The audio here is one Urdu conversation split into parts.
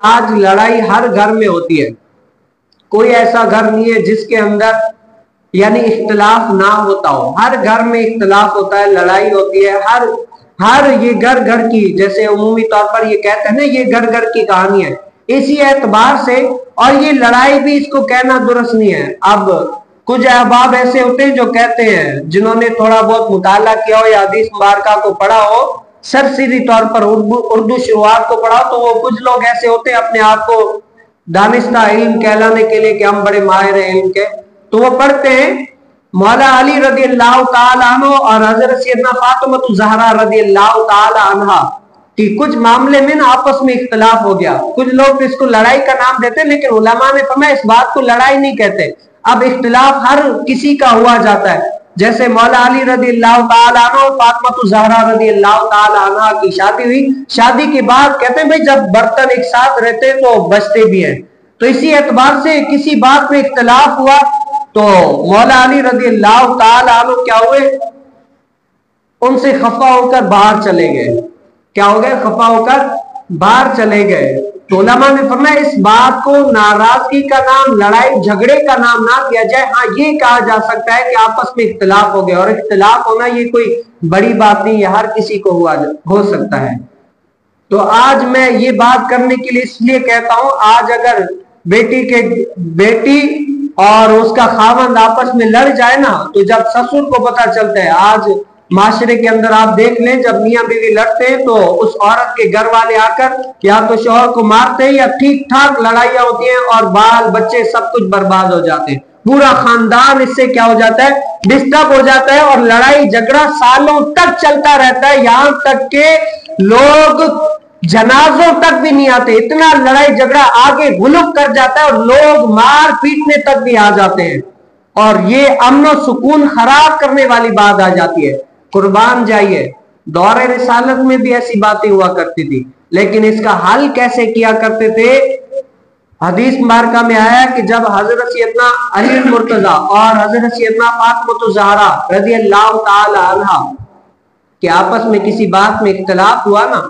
آج لڑائی ہر گھر میں ہوتی ہے، کوئی ایسا گھر نہیں ہے جس کے اندر یعنی اختلاف نہ ہوتا ہو، ہر گھر میں اختلاف ہوتا ہے، لڑائی ہوتی ہے، ہر یہ گھر گھر کی، جیسے عمومی طور پر یہ کہتے ہیں نا یہ گھر گھر کی کہانی ہے، اسی اعتبار سے، اور یہ لڑائی بھی اس کو کہنا درست نہیں ہے۔ اب کچھ احباب ایسے ہوتے ہیں جو کہتے ہیں، جنہوں نے تھوڑا بہت مطالعہ کیا ہو یا حدیث مبارکہ کو پڑھا ہو، سرسری طور پر اردو شروعات کو پڑھا ہو، تو وہ کچھ لوگ ایسے ہوتے ہیں اپنے آپ کو دانستہ علم کہلانے کے لیے کہ ہم بڑے ماہر ہیں علم کے، تو وہ پڑھتے ہیں مولا علی رضی اللہ تعالیٰ عنہ اور حضرت سیدنا فاطمہ الزہرا رضی اللہ تعالیٰ عنہا کہ کچھ معاملے میں نا آپس میں اختلاف ہو گیا، کچھ لوگ اس کو لڑائی کا نام دیتے ہیں، لیکن علماء نے فرمایا اس بات کو لڑائی نہیں کہتے، اب اختلاف ہر کسی کا ہوا جاتا ہے، جیسے مولا علی رضی اللہ تعالیٰ عنہ اور فاطمہ الزہرا رضی اللہ تعالیٰ عنہ کی شادی ہوئی، شادی کے بعد کہتے ہیں بھئی جب برتن ایک ساتھ رہتے تو بچتے بھی ہیں، تو اسی اعتبار سے کسی بات میں اختلاف ہوا تو مولا علی رضی اللہ تعالیٰ عنہ کیا ہوئے، ان سے خفا ہو کر باہر چلے گئے، کیا ہو گئے، خفا ہو کر باہر چلے گئے، تو علماء نے فرمایا اس بات کو ناراضگی کا نام، لڑائی جھگڑے کا نام نہ دیا جائے، ہاں یہ کہا جا سکتا ہے کہ آپس میں اختلاف ہو گیا، اور اختلاف ہونا یہ کوئی بڑی بات نہیں، یہ ہر کسی کو ہو سکتا ہے۔ تو آج میں یہ بات کرنے کے لیے اس لیے کہتا ہوں، آج اگر بیٹی اور اس کا خاوند آپس میں لڑ جائے نا، تو جب سسر کو پتہ چلتا ہے، آج معاشرے کے اندر آپ دیکھ لیں جب میاں بیوی لڑتے ہیں تو اس عورت کے گھر والے آ کر یا تو شوہر کو مارتے ہیں یا ٹھیک ٹھاک لڑائیاں ہوتی ہیں اور بال بچے سب کچھ برباد ہو جاتے ہیں، پورا خاندان اس سے کیا ہو جاتا ہے، ڈسٹرب ہو جاتا ہے، اور لڑائی جھگڑا سالوں تک چلتا رہتا ہے، یہاں تک کہ لوگ جنازوں تک بھی نہیں آتے، اتنا لڑائی جھگڑا آگے غلب کر جاتا ہے اور لوگ مار پیٹنے تک بھی آ جاتے ہیں، اور یہ امن و سکون خراب کرنے والی بات آ جاتی ہے۔ قربان جائیے، دور رسالت میں بھی ایسی باتیں ہوا کرتی تھی، لیکن اس کا حل کیسے کیا کرتے تھے؟ حدیث مبارکہ میں آیا کہ جب حضرت سیدنا علی المرتضیٰ اور حضرت سیدنا فاطمہ الزہرا رضی اللہ تعالی عنہ کہ آپس میں کسی بات میں اختلاف ہوا نا،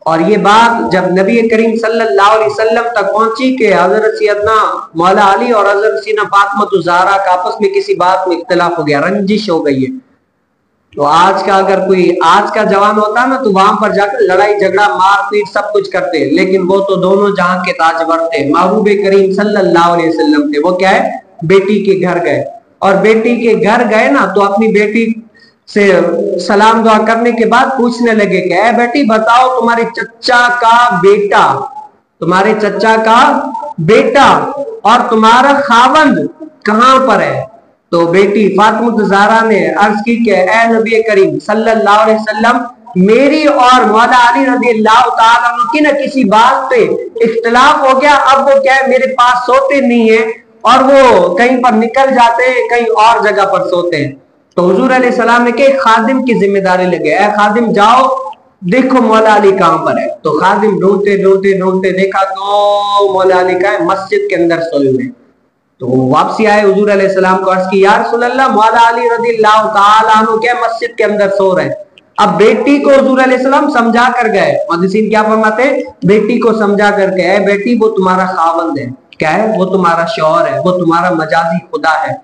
اور یہ بات جب نبی کریم صلی اللہ علیہ وسلم تک پہنچی کہ حضرت سیدنا مولا علی اور حضرت سیدنا فاطمہ الزہرا کا آپس میں کسی بات میں اختلاف ہو گیا، رنجش ہو گئی ہے، تو آج کا اگر کوئی آج کا جوان ہوتا نا تو وہاں پر جا کر لڑائی جھگڑا مار پیٹ سب کچھ کرتے، لیکن وہ تو دونوں جہاں کے تاجور تھے، محبوب کریم صلی اللہ علیہ وسلم تھے، وہ کیا ہے، بیٹی کے گھر گئے، اور بیٹی کے گھر گئے نا تو اپنی بیٹی سے سلام دعا کرنے کے بعد پوچھنے لگے کہ اے بیٹی بتاؤ تمہارے چچا کا بیٹا اور تمہارا خاوند کہاں پر ہے؟ تو بیٹی فاطمہ الزہرا نے عرض کی کہ اے نبی کریم صلی اللہ علیہ وسلم، میری اور مولا علی رضی اللہ تعالیٰ عنہ کی نہ کسی بات پہ اختلاف ہو گیا، اب وہ کیا ہے میرے پاس سوتے نہیں ہیں اور وہ کہیں پر نکل جاتے ہیں، کہیں اور جگہ پر سوتے ہیں۔ تو حضور علیہ السلام نے کہ خادم کی ذمہ داری لگے، اے خادم جاؤ دیکھو مولا علی کہاں پر ہے، تو خادم ڈھونڈتے دیکھا تو مولا علی کا ہے مسجد کے اندر سوئے ہوئے، تو وہ واپسی آئے، حضور علیہ السلام کو عرض کی یا رسول اللہ مولا علی رضی اللہ تعالیٰ عنہ کیا مسجد کے اندر سو رہے۔ اب بیٹی کو حضور علیہ السلام سمجھا کر گئے، محدثین کیا فرماتے ہیں، بیٹی کو سمجھا کر کے اے بیٹی وہ تمہارا خاوند ہے، کیا ہے، وہ تمہارا شوہر ہے، وہ تمہارا مجازی خدا ہے۔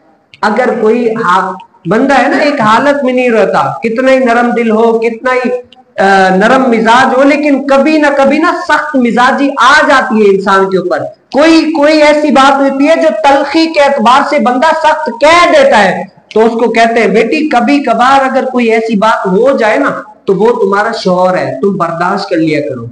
اگر کوئی بندہ ہے نا ایک حالت میں نہیں رہتا، کتنا ہی نرم دل ہو، کتنا ہی نرم مزاج ہو، لیکن کبھی نہ سخت مزاجی آ جاتی ہے انسان کے اوپر، کوئی ایسی بات ہوتی ہے جو تلخی کے اعتبار سے بندہ سخت کہہ دیتا ہے، تو اس کو کہتے ہیں بیٹی کبھی کبھار اگر کوئی ایسی بات ہو جائے نا تو وہ تمہارا شوہر ہے، تم برداشت کر لیا کرو،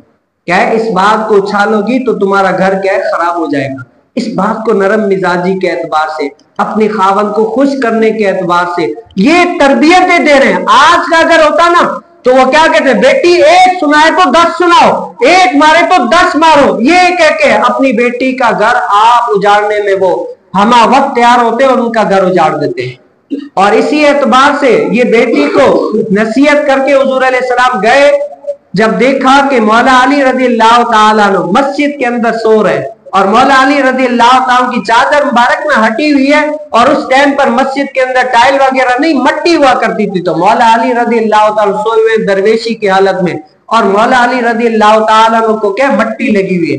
کیا ہے اس بات کو اچھالو گی تو تمہارا گھر کیا ہے خراب ہو جائے گا۔ اس بات کو نرم مزاجی کے اعتبار سے، اپنے خاوند کو خوش کرنے کے اعتبار سے یہ تربیتیں دے رہے ہیں۔ آج کا اگر ہوتا نا تو وہ کیا کہتے ہیں، بیٹی ایک سنائے تو 10 سناؤ، ایک مارے تو 10 مارو، یہ کہہ کے اپنی بیٹی کا گھر آپ اجاڑنے میں وہ ہمہ وقت تیار ہوتے اور ان کا گھر اجاڑ دیتے ہیں۔ اور اسی اعتبار سے یہ بیٹی کو نصیحت کر کے حضور علیہ السلام گئے، جب دیکھا کہ مولا علی رضی اللہ تعالیٰ عنہ مسجد کے اندر سو رہے اور مولا علی رضی اللہ تعالیٰ کی چادر مبارک میں ہٹی ہوئی ہے، اور اس ٹائم پر مسجد کے اندر ٹائل وغیرہ نہیں مٹی ہوا کرتی تھی، تو مولا علی رضی اللہ تعالیٰ سوئے ہوئے درویشی کی حالت میں، اور مولا علی رضی اللہ تعالیٰ کو کیا مٹی لگی ہوئی ہے۔